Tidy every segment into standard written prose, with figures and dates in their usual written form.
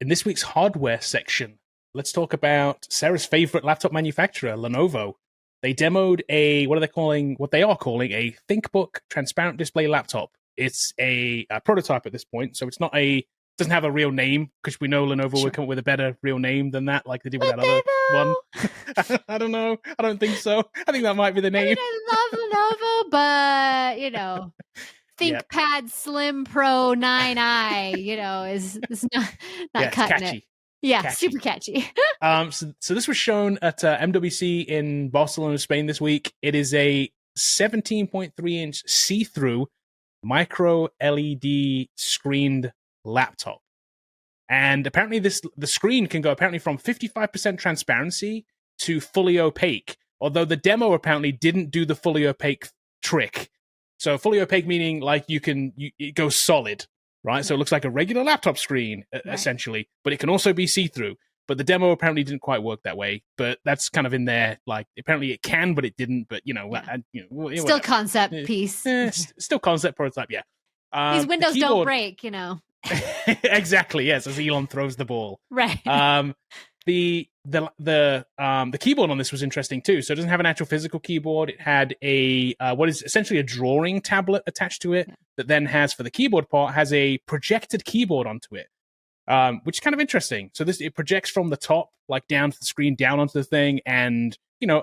In this week's hardware section, let's talk about Sarah's favorite laptop manufacturer, Lenovo. They demoed what they are calling a ThinkBook transparent display laptop. It's a prototype at this point, so doesn't have a real name, because we know Lenovo would come up with a better real name than that, like they did with that other one. I don't know. I don't think so. I think that might be the name. I love Lenovo, but ThinkPad Slim Pro 9i, is not cutting catchy. it. Yeah, catchy. super catchy. So this was shown at MWC in Barcelona, Spain this week. It is a 17.3-inch see-through micro LED screened laptop. And apparently the screen can go from 55% transparency to fully opaque, although the demo apparently didn't do the fully opaque trick. So fully opaque meaning like it goes solid, right? So it looks like a regular laptop screen, essentially, but it can also be see-through. But the demo apparently didn't quite work that way. But that's kind of in there. Like, apparently it can, but it didn't. But, still concept piece. Still concept prototype, yeah. These windows don't break, Exactly, yes, as Elon throws the ball. Right. The keyboard on this was interesting too. So it doesn't have an actual physical keyboard. It had what is essentially a drawing tablet attached to it that then has, for the keyboard part, has a projected keyboard onto it, which is kind of interesting. So it projects from the top, like down to the screen, down onto the thing, and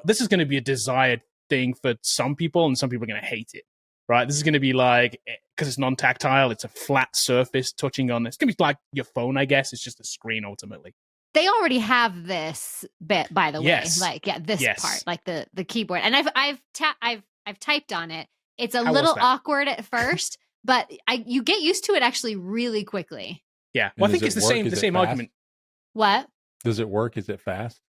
this is going to be a desired thing for some people, and some people are going to hate it. Right, this is going to be like, because it's non-tactile, it's a flat surface touching on. It's going to be like your phone, I guess. It's just a screen ultimately. They already have this bit, by the way. Like, this yes. part, like the keyboard, and I've typed on it. It's a little awkward at first, but you get used to it actually really quickly. Yeah, well, I think it's the same argument. What? Does it work? Is it fast?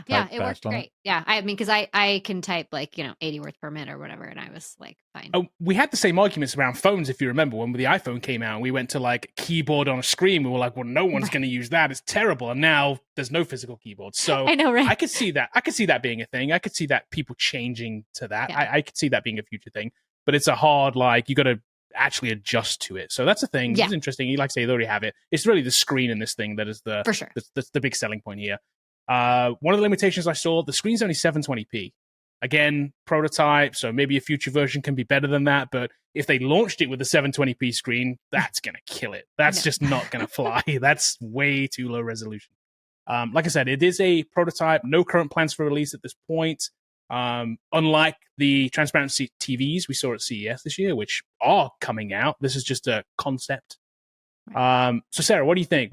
Yeah, it worked great. Yeah, I mean, because I can type 80 words per minute or whatever, and I was like, fine. Oh, we had the same arguments around phones, if you remember, when the iPhone came out. We went to like keyboard on a screen. We were like, well, no one's going to use that. It's terrible. And now there's no physical keyboard. So I know, right? I could see that. I could see that being a thing. I could see that people changing to that. Yeah. I could see that being a future thing. But it's a hard, you got to actually adjust to it. So that's a thing. Yeah. It's interesting. You like to say they already have it. It's really the screen in this thing that is for sure. That's the big selling point here. One of the limitations I saw, the screen's only 720p. Again, prototype, so maybe a future version can be better than that, but if they launched it with a 720p screen, that's going to kill it. That's just not going to fly. That's way too low resolution. Like I said, it is a prototype, no current plans for release at this point. Unlike the transparent TVs we saw at CES this year, which are coming out, this is just a concept. So Sarah, what do you think?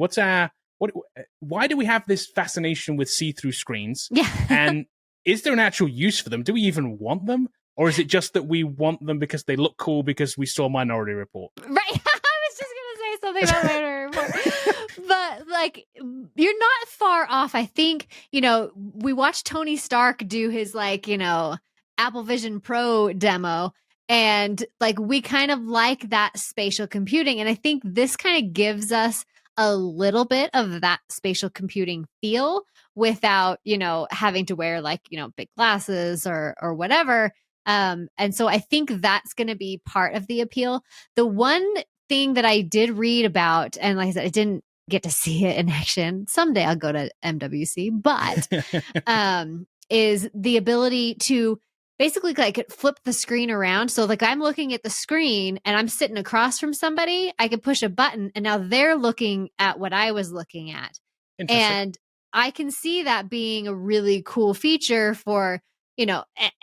Why do we have this fascination with see-through screens? Yeah. And is there an actual use for them? Do we even want them? Or is it just that we want them because they look cool because we saw Minority Report? Right. I was just going to say something about Minority Report. But, you're not far off. I think, we watched Tony Stark do his, Apple Vision Pro demo. And, we kind of like that spatial computing. And I think this kind of gives us a little bit of that spatial computing feel without, having to wear big glasses or whatever. And so I think that's going to be part of the appeal. The one thing that I did read about, and like I said, I didn't get to see it in action. Someday I'll go to MWC, but is the ability to basically flip the screen around. So I'm looking at the screen and I'm sitting across from somebody, I could push a button and now they're looking at what I was looking at. And I can see that being a really cool feature for,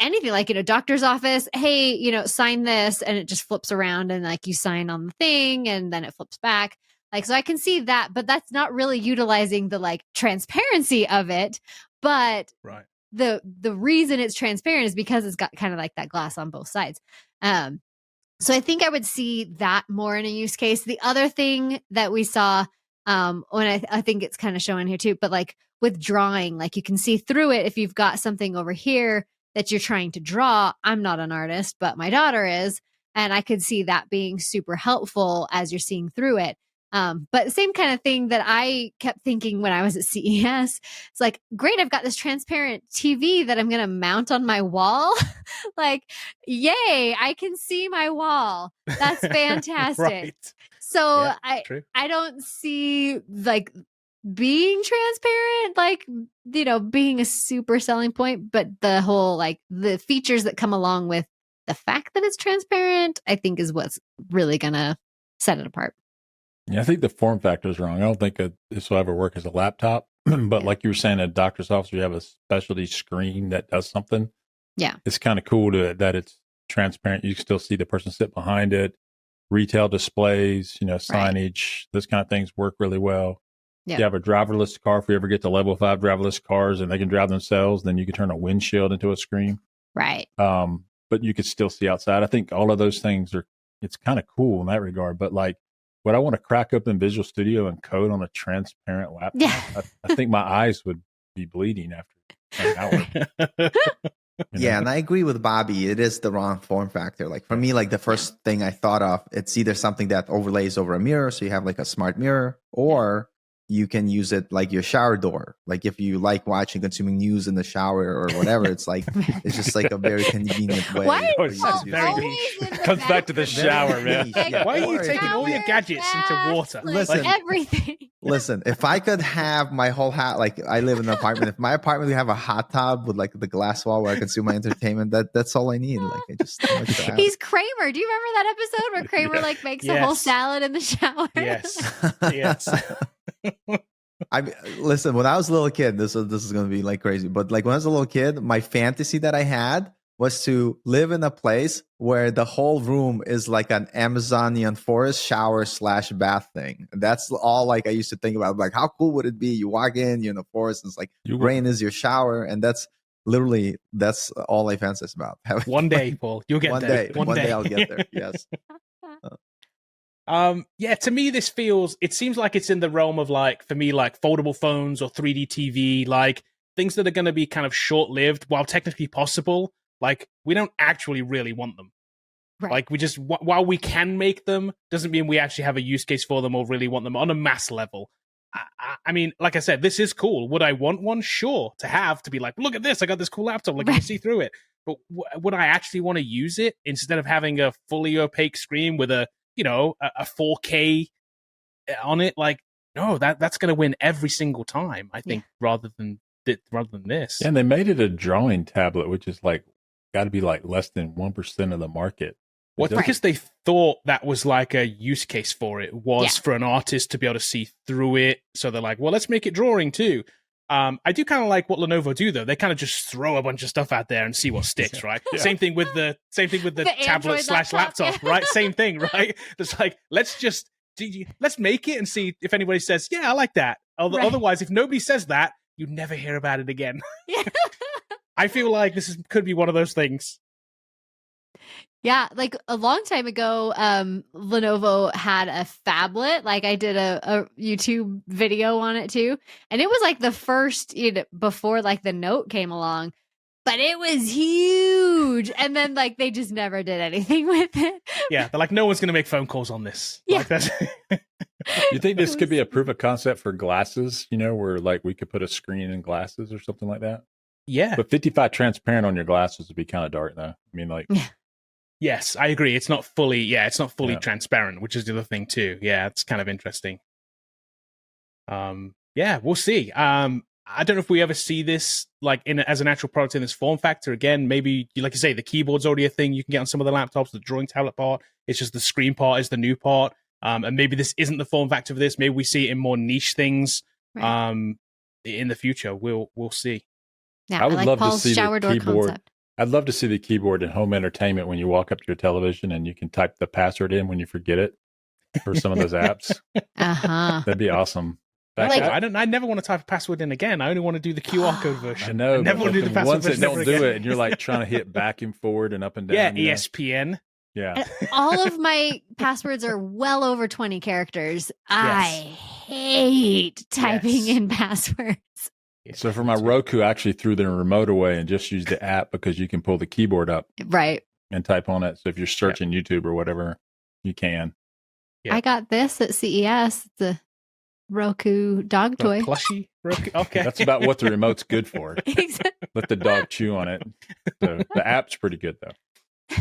anything doctor's office. Hey, sign this, and it just flips around and you sign on the thing and then it flips back. So I can see that, but that's not really utilizing the transparency of it. But right. The reason it's transparent is because it's got kind of that glass on both sides. So I think I would see that more in a use case. The other thing that we saw, when I think it's kind of showing here too, but with drawing, you can see through it if you've got something over here that you're trying to draw. I'm not an artist, but my daughter is, and I could see that being super helpful as you're seeing through it. But the same kind of thing that I kept thinking when I was at CES, it's great, I've got this transparent TV that I'm going to mount on my wall. Yay, I can see my wall. That's fantastic. Right. So yeah, I don't see being transparent, like, you know, being a super selling point, but the whole, like, the features that come along with the fact that it's transparent, I think is what's really gonna set it apart. Yeah, I think the form factor is wrong. I don't think this will ever work as a laptop. But like you were saying, at a doctor's office, you have a specialty screen that does something. Yeah. It's kind of cool that it's transparent. You can still see the person sit behind it. Retail displays, signage, those kind of things work really well. Yeah. If you have a driverless car, if we ever get to level 5 driverless cars and they can drive themselves, then you can turn a windshield into a screen. Right. But you could still see outside. I think all of those things it's kind of cool in that regard. But like, would I want to crack open Visual Studio and code on a transparent laptop? Yeah. I think my eyes would be bleeding after an hour. Yeah, and I agree with Bobby. It is the wrong form factor. Like for me, like the first thing I thought of, it's either something that overlays over a mirror, so you have like a smart mirror, or you can use it like your shower door. Like if you like consuming news in the shower or whatever, it's like it's just like a very convenient way. Why for is you that's to very use it. niche. Always in the Comes back to the bathroom? shower, man. Yeah, Why are you or- taking all your gadgets into water? Like, Listen. everything. Listen, if I could have my whole hat, like I live in an apartment, if my apartment could have a hot tub with like the glass wall where I consume my entertainment, that's all I need. Like I just like to have- He's Kramer. Do you remember that episode where Kramer like makes a whole Yes. salad in the shower? Yes. Yes. I mean, listen, when I was a little kid, this is going to be like crazy, but like when I was a little kid, my fantasy that I had was to live in a place where the whole room is like an Amazonian forest shower / bath thing. That's all like I used to think about. Like, how cool would it be? You walk in, you're in the forest, and it's like rain is your shower, and that's all I fantasize about. One day, Paul, you'll get one there. day, one day I'll get there. Yes. Yeah, to me, it seems like it's in the realm of like, for me, like foldable phones or 3D TV, like things that are going to be kind of short lived while technically possible. Like, we don't actually really want them. Right. Like, we just, while we can make them, doesn't mean we actually have a use case for them or really want them on a mass level. I mean, like I said, this is cool. Would I want one? Sure, to be like, look at this, I got this cool laptop, like you can see through it. But would I actually want to use it instead of having a fully opaque screen with a 4K on it? Like, no, that's going to win every single time, I think, rather than this. And they made it a drawing tablet, which is like got to be like less than 1% of the market. Well, because they thought that was like a use case for it, for an artist to be able to see through it. So they're like, well, let's make it drawing too. I do kind of like what Lenovo do though. They kind of just throw a bunch of stuff out there and see what sticks, right? Yeah. Same thing with the tablet / laptop, right? Same thing, right? It's like, let's make it and see if anybody says, yeah, I like that. Otherwise, if nobody says that, you never hear about it again. Yeah. I feel like could be one of those things. Yeah, like a long time ago, Lenovo had a phablet. Like I did a YouTube video on it too, and it was like the first, before like the Note came along, but it was huge. And then like they just never did anything with it. Yeah, they're like, no one's going to make phone calls on this. Yeah. Like that's. You think this could be a proof of concept for glasses? Where like we could put a screen in glasses or something like that. Yeah, but 55 transparent on your glasses would be kind of dark, though. I mean, like. Yes, I agree. It's not fully transparent, which is the other thing too. Yeah, it's kind of interesting. Yeah, we'll see. I don't know if we ever see this like as an actual product in this form factor. Again, maybe like you say, the keyboard's already a thing you can get on some of the laptops. The drawing tablet part, it's just the screen part is the new part. And maybe this isn't the form factor for this. Maybe we see it in more niche things. Right. In the future, we'll see. Yeah, I would love Paul's to see shower the keyboard. Concept. I'd love to see the keyboard in home entertainment when you walk up to your television and you can type the password in when you forget it for some of those apps. That'd be awesome. I never want to type a password in again. I only want to do the QR code version. I know. I never want to do the password version. Once they don't do it, and you're like trying to hit back and forward and up and down. Yeah, ESPN. Yeah. All of my passwords are well over 20 characters. Yes. I hate typing in passwords. So for my Roku, I actually threw the remote away and just used the app because you can pull the keyboard up. Right. And type on it. So if you're searching YouTube or whatever, you can. Yeah. I got this at CES. The Roku dog toy. Plushie Roku. Okay. That's about what the remote's good for. Exactly. Let the dog chew on it. So the app's pretty good though.